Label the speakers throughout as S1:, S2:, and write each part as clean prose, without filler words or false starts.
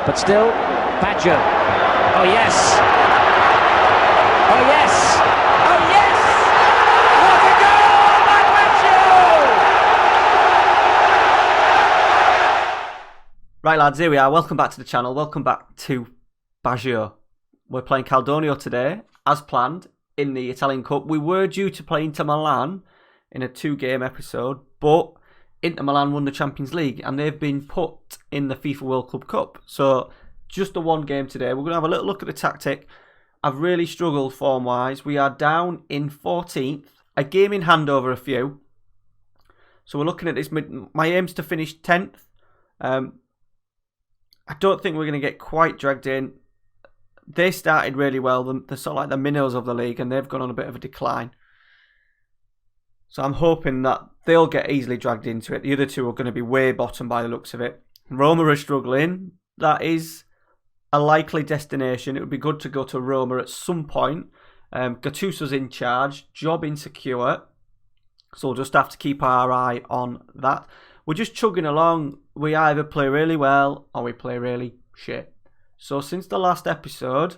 S1: But still, Baggio. Oh yes! Oh yes! Oh yes! What a goal by Baggio!
S2: Right lads, here we are. Welcome back to the channel. Welcome back to Baggio. We're playing Caldogno today, as planned, in the Italian Cup. We were due to play Inter Milan in a 2-game episode, but Inter Milan won the Champions League and they've been put in the FIFA World Club Cup. So just the 1 game today. We're going to have a little look at the tactic. I've really struggled form-wise. We are down in 14th, a game in hand over a few. So we're looking at this. My aim's to finish 10th. I don't think we're going to get quite dragged in. They started really well. They're sort of like the minnows of the league and they've gone on a bit of a decline. So I'm hoping that they'll get easily dragged into it. The other two are going to be way bottom by the looks of it. Roma are struggling. That is a likely destination. It would be good to go to Roma at some point. Gattuso's in charge. Job insecure. So we'll just have to keep our eye on that. We're just chugging along. We either play really well or we play really shit. So since the last episode,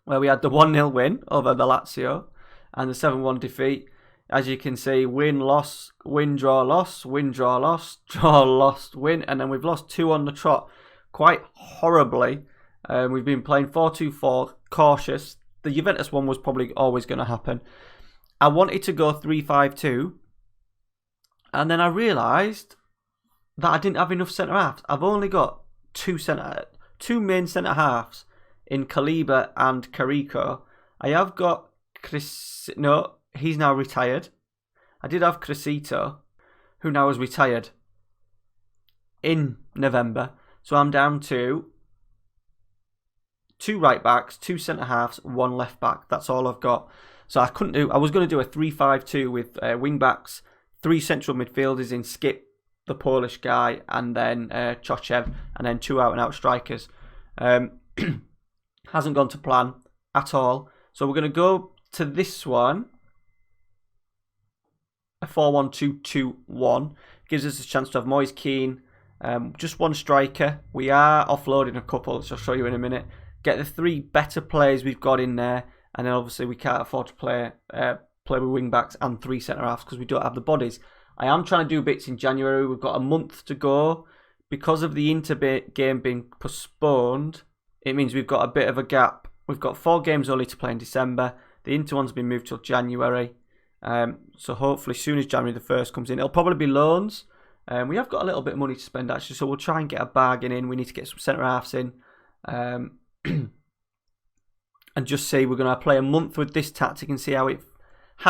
S2: where we had the 1-0 win over the Lazio and the 7-1 defeat, as you can see, win, loss, win, draw, loss, win, draw, loss, draw, lost, win. And then we've lost 2 on the trot quite horribly. We've been playing 4-2-4, cautious. The Juventus one was probably always going to happen. I wanted to go 3-5-2. And then I realised that I didn't have enough centre-halves. I've only got 2 main centre-halves in Kaliba and Carico. I have got Chris... No, he's now retired. I did have Crescito, who now is retired in November. So I'm down to 2 right backs, 2 centre halves, 1 left back. That's all I've got. So I was going to do a 3-5-2 with wing backs, 3 central midfielders in Skip, the Polish guy, and then Chochev, and then 2 out and out strikers. Hasn't gone to plan at all. So we're going to go to this one. A 4-1-2-2-1 gives us a chance to have Moise Keane, just 1 striker. We are offloading a couple, which I'll show you in a minute. Get the 3 better players we've got in there, and then obviously we can't afford to play with wing backs and 3 centre halves because we don't have the bodies. I am trying to do bits in January. We've got a month to go because of the Inter game being postponed. It means we've got a bit of a gap. We've got 4 games only to play in December. The Inter one's been moved till January. So hopefully as soon as January the 1st comes in, it'll probably be loans. We have got a little bit of money to spend actually, so we'll try and get a bargain in. We need to get some centre halves in, and just see. We're going to play a month with this tactic and see how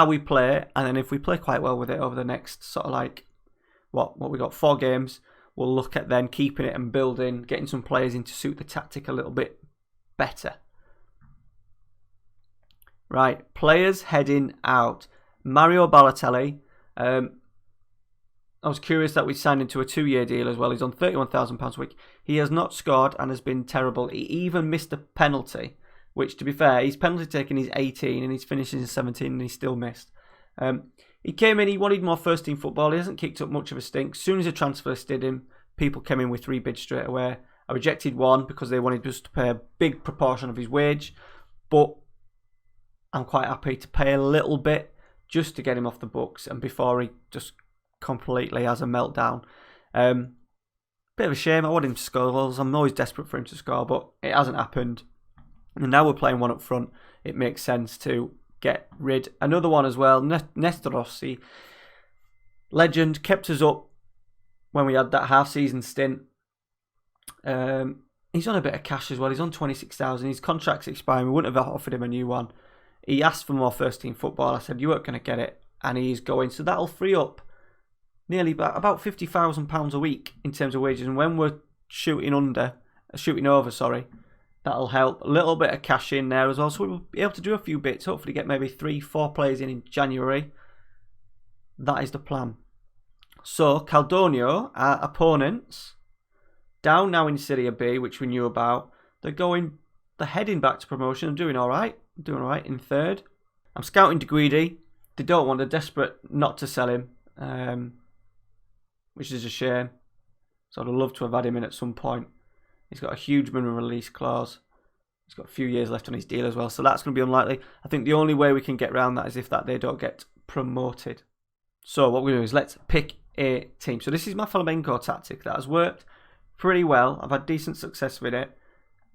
S2: we play, and then if we play quite well with it over the next sort of like what we got 4 games, we'll look at then keeping it and building, getting some players in to suit the tactic a little bit better. Right, players heading out. Mario Balotelli. I was curious that we signed into a 2-year deal as well. He's on £31,000 a week. He has not scored and has been terrible. He even missed a penalty, which, to be fair, his penalty taken is 18 and he's finishing in 17 and he still missed. He came in, he wanted more first-team football. He hasn't kicked up much of a stink. As soon as the transfer did him, people came in with 3 bids straight away. I rejected 1 because they wanted us to pay a big proportion of his wage, but I'm quite happy to pay a little bit just to get him off the books and before he just completely has a meltdown. Bit of a shame. I want him to score goals. I'm always desperate for him to score, but it hasn't happened. And now we're playing 1 up front. It makes sense to get rid. Another one as well, Nestor Rossi. Legend, kept us up when we had that half-season stint. He's on a bit of cash as well. He's on 26,000. His contract's expiring. We wouldn't have offered him a new one. He asked for more first-team football. I said, you weren't going to get it. And he's going. So that'll free up nearly about £50,000 a week in terms of wages. And when we're shooting over, that'll help. A little bit of cash in there as well. So we'll be able to do a few bits. Hopefully get maybe 3-4 players in January. That is the plan. So Caldogno, our opponents, down now in Serie B, which we knew about. They're heading back to promotion. I'm doing all right. Doing all right in 3rd. I'm scouting De Guidi. They don't want. They're desperate not to sell him, which is a shame. So I'd love to have had him in at some point. He's got a huge minimum release clause. He's got a few years left on his deal as well, so that's going to be unlikely. I think the only way we can get around that is if they don't get promoted. So what we're going to do is let's pick a team. So this is my flamenco tactic that has worked pretty well. I've had decent success with it.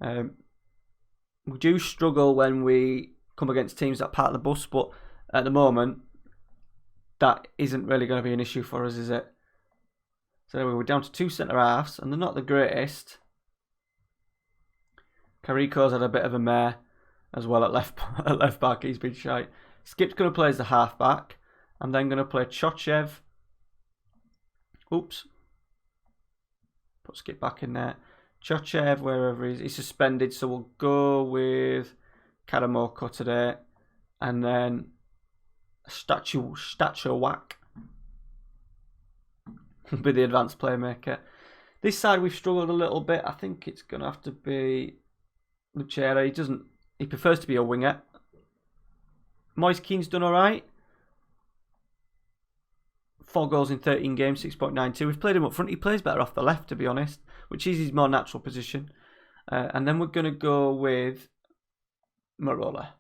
S2: We do struggle when we come against teams that part of the bus, but at the moment, that isn't really going to be an issue for us, is it? So we're down to 2 centre-halves, and they're not the greatest. Carrico's had a bit of a mare as well at left back. He's been shite. Skip's going to play as the half-back. I'm then going to play Chochev. Oops. Put Skip back in there. Chochev, wherever he's suspended, so we'll go with Karamoko today. And then Statue Whack will be the advanced playmaker. This side we've struggled a little bit. I think it's going to have to be Lucera. He prefers to be a winger. Moise Keane's done alright. 4 goals in 13 games, 6.92. We've played him up front. He plays better off the left, to be honest, which is his more natural position. And then we're going to go with Marola,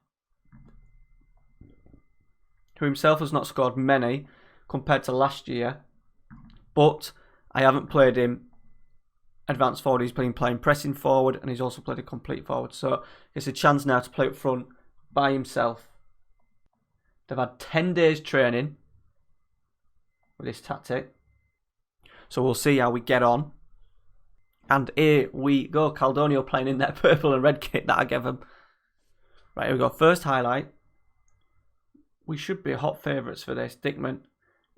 S2: who himself has not scored many compared to last year. But I haven't played him advanced forward. He's been playing pressing forward, and he's also played a complete forward. So it's a chance now to play up front by himself. They've had 10 days training with this tactic. So we'll see how we get on. And here we go. Caldogno playing in that purple and red kit that I gave him. Right, here we go. First highlight. We should be hot favourites for this. Dickman.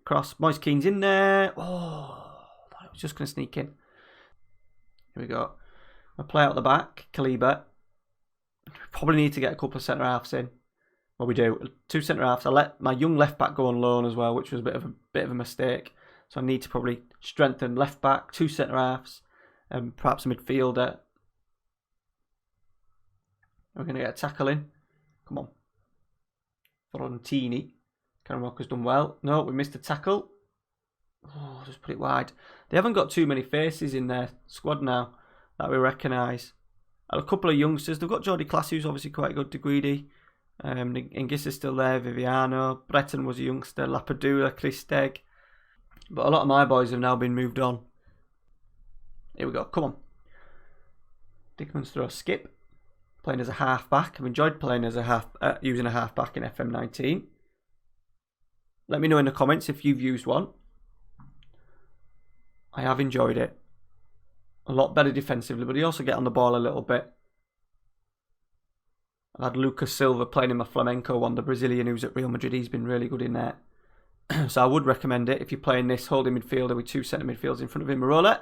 S2: Cross. Moise Keane's in there. Oh, I thought it was just going to sneak in. Here we go. I'll play out the back. Kaliba. Probably need to get a couple of centre-halves in. Well, we do. 2 centre-halves. I let my young left-back go on loan as well, which was a bit of a mistake. So I need to probably strengthen left-back, 2 centre-halves, and perhaps a midfielder. We're going to get a tackle in. Come on. Frontini. Caramoca's done well. No, we missed a tackle. Oh, just put it wide. They haven't got too many faces in their squad now that we recognise. A couple of youngsters. They've got Jordi Class, who's obviously quite good, De Guidi. Ingis is still there, Viviano. Breton was a youngster, Lapadula, Christeg. But a lot of my boys have now been moved on. Here we go, come on. Dickman's throw Skip. Playing as a half-back. I've enjoyed playing as a using a half-back in FM19. Let me know in the comments if you've used one. I have enjoyed it. A lot better defensively, but he also get on the ball a little bit. I've had Lucas Silva playing in my flamenco one, the Brazilian who's at Real Madrid. He's been really good in there. So I would recommend it if you're playing this holding midfielder with 2 centre midfielders in front of him. Marola.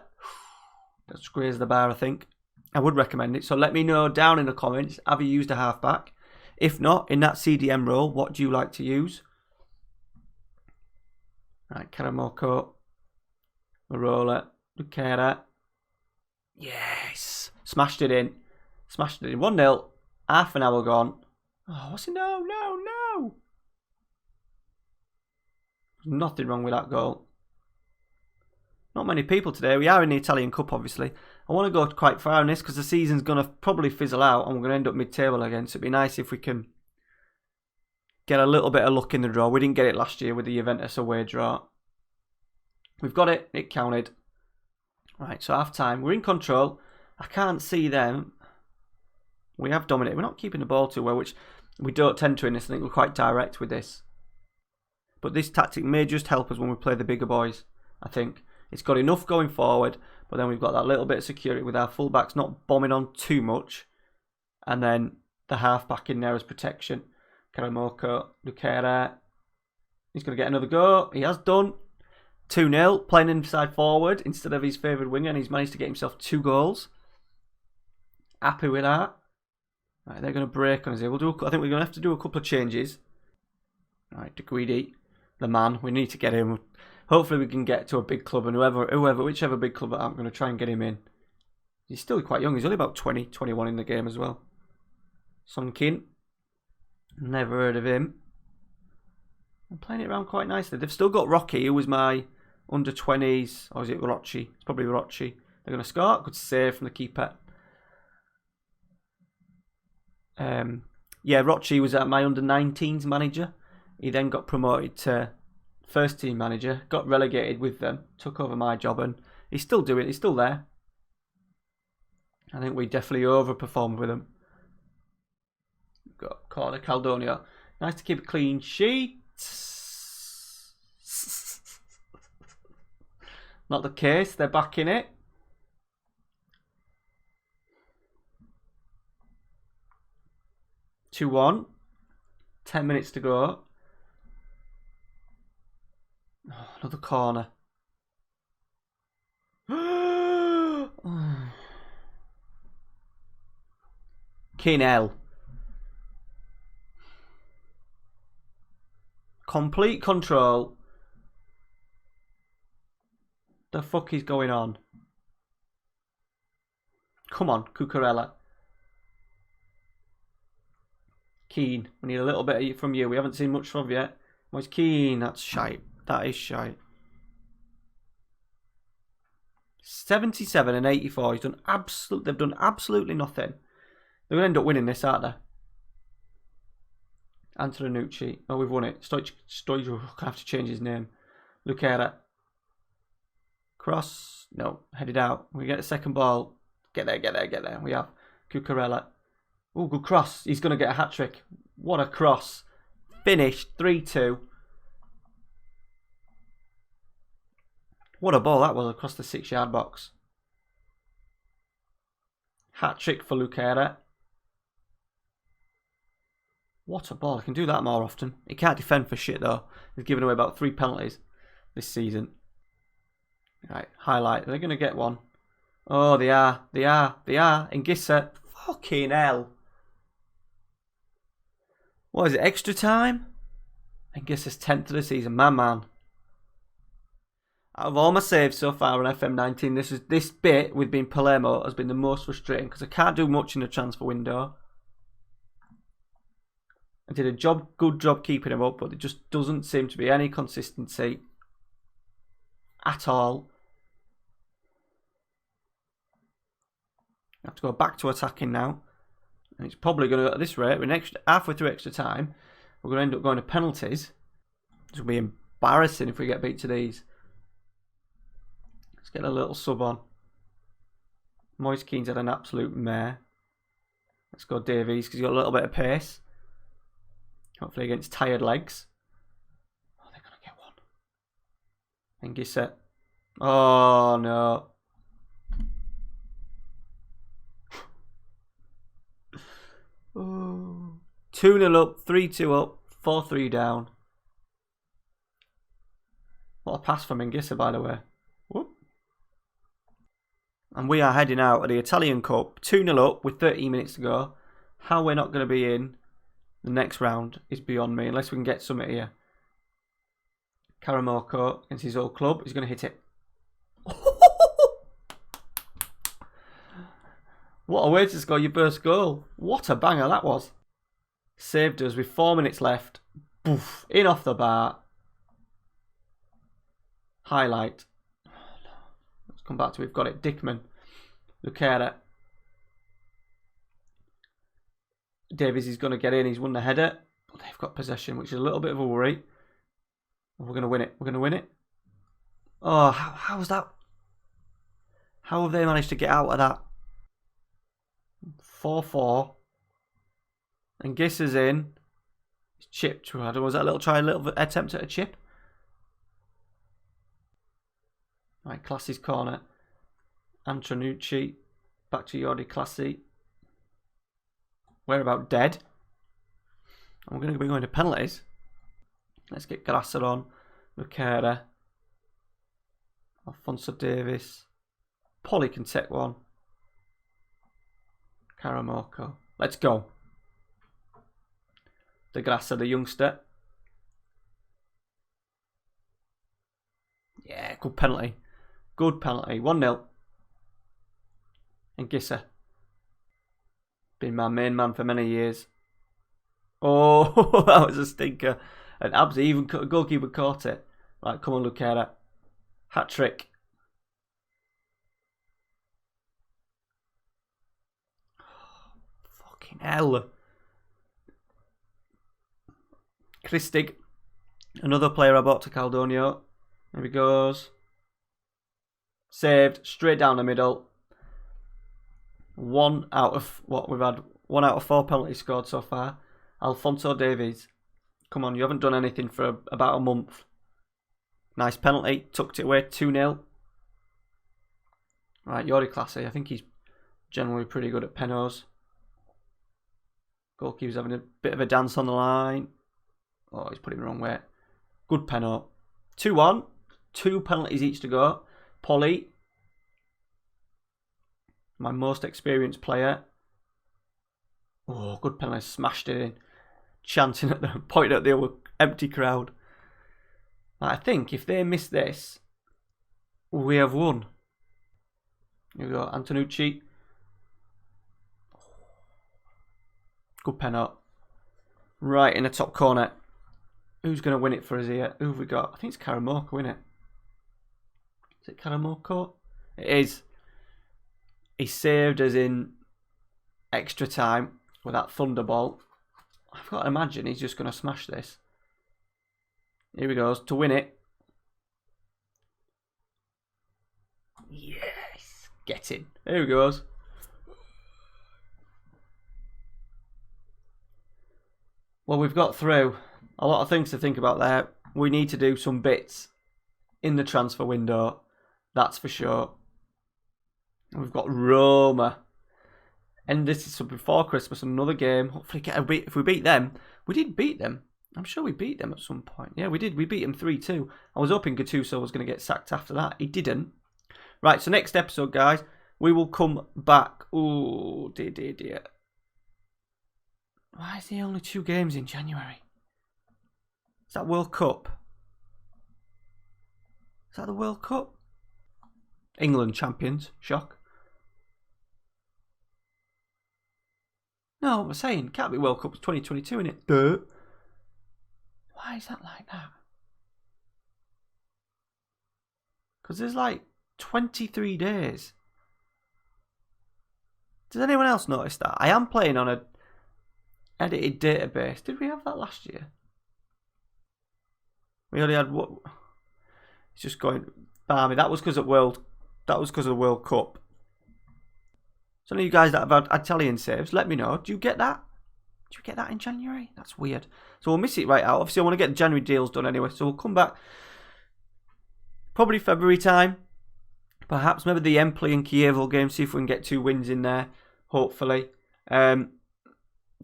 S2: That's grazed the bar, I think. I would recommend it. So let me know down in the comments, have you used a half-back? If not, in that CDM role, what do you like to use? Right, Karamoko. Marola. Lucera. Yes! Smashed it in. 1-0. Half an hour gone. Oh, what's it? No. There's nothing wrong with that goal. Not many people today. We are in the Italian Cup, obviously. I want to go quite far in this because the season's going to probably fizzle out and we're going to end up mid-table again. So it'd be nice if we can get a little bit of luck in the draw. We didn't get it last year with the Juventus away draw. We've got it. It counted. Right, so half time. We're in control. I can't see them. We have dominated. We're not keeping the ball too well, which we don't tend to in this. I think we're quite direct with this. But this tactic may just help us when we play the bigger boys, I think. It's got enough going forward, but then we've got that little bit of security with our fullbacks not bombing on too much. And then the half-back in there as protection. Karamoko, Lucera. He's going to get another go. He has done. 2-0, playing inside forward instead of his favoured winger, and he's managed to get himself 2 goals. Happy with that. Right, they're going to break on us here. I think we're going to have to do a couple of changes. Right, De Guidi, the man. We need to get him. Hopefully we can get to a big club, and whichever big club I'm going to try and get him in. He's still quite young. He's only about 20, 21 in the game as well. Sonkin. Never heard of him. I'm playing it around quite nicely. They've still got Rocky, who was my under-20s. Or is it Rocci? It's probably Rocci. They're going to score. Good save from the keeper. Yeah, Rocci was my under-19s manager. He then got promoted to first team manager, got relegated with them, took over my job, and he's still doing it. He's still there. I think we definitely overperformed with him. Got corner Caldogno. Nice to keep a clean sheet. Not the case. They're back in it. Two 2-1. 10 minutes to go. Oh, another corner. Kinel. Complete control. The fuck is going on? Come on, Cucurella. Keane. We need a little bit from you. We haven't seen much from you yet. Where's Keane? That's shite. That is shite. 77 and 84. They've done absolutely nothing. They're going to end up winning this, aren't they? Antonucci. Oh, we've won it. Stoic. I have to change his name. Lucera. Cross. No. Headed out. We get the second ball. Get there. We have Cucurella. Oh, good cross. He's going to get a hat-trick. What a cross. Finished. 3-2. What a ball that was across the 6-yard box. Hat-trick for Lucera. What a ball. I can do that more often. He can't defend for shit, though. He's given away about 3 penalties this season. Right, highlight. They're going to get one. Oh, they are. And Gissa. Fucking hell. What is it, extra time? And Gissa's 10th of the season. Man. Out of all my saves so far on FM19, this bit with being Palermo has been the most frustrating because I can't do much in the transfer window. I did a good job keeping him up, but there just doesn't seem to be any consistency at all. I have to go back to attacking now. And it's probably going to go at this rate. We're halfway through extra time. We're going to end up going to penalties. It's going to be embarrassing if we get beat to these. Let's get a little sub on. Moise Keane's had an absolute mare. Let's go Davies because he's got a little bit of pace. Hopefully against tired legs. Oh, they're going to get one. And Gissa. Oh, no. Oh. 2-0 up, 3-2 up, 4-3 down. What a pass from Ngissa, by the way. Whoop. And we are heading out of the Italian Cup. 2-0 up with 13 minutes to go. How we're not going to be in the next round is beyond me, unless we can get something here. Karamoko against his old club. He's going to hit it. What a way to score your first goal. What a banger that was. Saved us with 4 minutes left. Boof. In off the bar. Highlight. Oh, no. Let's come back to it. We've got it. Dickman. Lucera. Davies is going to get in. He's won the header. But they've got possession, which is a little bit of a worry. We're going to win it. We're going to win it. Oh, how was that? How have they managed to get out of that? 4-4. And Gissa's in. It's chipped. Was that a little attempt at a chip? Right, Classy's corner. Antonucci. Back to Jordi Classy. We're about dead. And we're going to be going to penalties. Let's get Grassa on. Lucera. Alfonso Davis. Polly can take one. Karamoko. Let's go. De Grassa, the youngster. Yeah, good penalty. Good penalty. 1-0. And Gissa. Been my main man for many years. Oh, that was a stinker. And Abs, even goalkeeper caught it. Right, come on, Lucera. Hat trick. Fucking hell. Christig, another player I bought to Caldogno. There he goes. Saved, straight down the middle. 1 out of what we've had. 1 out of 4 penalties scored so far. Alphonso Davies. Come on, you haven't done anything for about a month. Nice penalty. Tucked it away. 2-0. Right, Yori Classy. I think he's generally pretty good at penos. Goalkeeper's having a bit of a dance on the line. Oh, he's put it the wrong way. Good peno. 2-1. 2 penalties each to go. Polly. My most experienced player. Oh, good penalty. Smashed it in. Chanting at them. Pointing at the empty crowd. I think if they miss this, we have won. Here we go. Antonucci. Good penalty. Right in the top corner. Who's going to win it for us here? Who have we got? I think it's Karamoko, isn't it? Is it Karamoko? It is. He saved us in extra time with that thunderbolt. I've got to imagine he's just going to smash this. Here he goes to win it. Yes. Get in. There he goes. Well, we've got through. A lot of things to think about there. We need to do some bits in the transfer window. That's for sure. We've got Roma. And this is before Christmas, another game. Hopefully get a beat. If we beat them, we did beat them. I'm sure we beat them at some point. Yeah, we did. We beat them 3-2. I was hoping Gattuso was going to get sacked after that. He didn't. Right, so next episode, guys, we will come back. Oh, dear. Why is there only 2 games in January? Is that World Cup? Is that the World Cup? England champions. Shock. No, I'm saying, can't be World Cup. It's 2022, isn't it? Duh. Why is that like that? Because there's like 23 days. Does anyone else notice that? I am playing on a edited database. Did we have that last year? We only had what? It's just going balmy. That was because of the World Cup. Some of you guys that have had Italian saves, let me know. Do you get that? Do you get that in January? That's weird. So we'll miss it right out. Obviously, I want to get the January deals done anyway. So we'll come back probably February time. Perhaps maybe the Empoli and Chievo game. See if we can get 2 wins in there. Hopefully.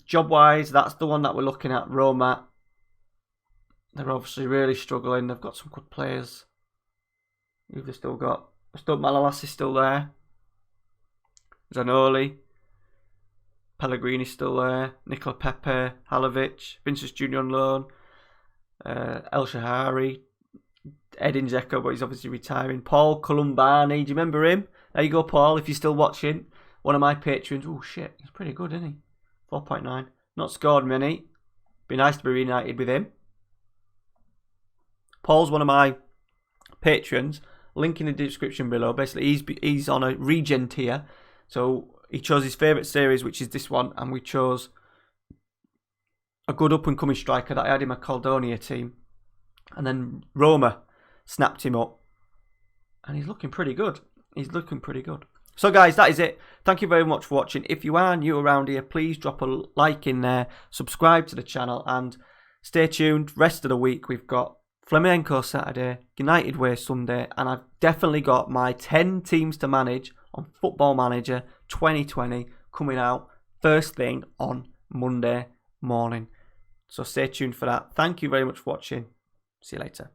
S2: Job-wise, that's the one that we're looking at. Roma. They're obviously really struggling. They've got some good players. Who've they still got? Malalas is still there. Zanoli. Pellegrini's still there. Nicola Pepe. Halovic. Vinicius Junior on loan. El Shahari. Edin Dzeko, but he's obviously retiring. Paul Columbani. Do you remember him? There you go, Paul, if you're still watching. One of my patrons. Oh, shit. He's pretty good, isn't he? 4.9. Not scored many. Be nice to be reunited with him. Paul's one of my patrons. Link in the description below. Basically, he's on a regen tier. So he chose his favourite series, which is this one. And we chose a good up-and-coming striker that I had in my Caldogno team. And then Roma snapped him up. And he's looking pretty good. So guys, that is it. Thank you very much for watching. If you are new around here, please drop a like in there. Subscribe to the channel. And stay tuned. Rest of the week, we've got Flamenco Saturday, United Way Sunday. And I've definitely got my 10 teams to manage on Football Manager 2020 coming out first thing on Monday morning. So stay tuned for that. Thank you very much for watching. See you later.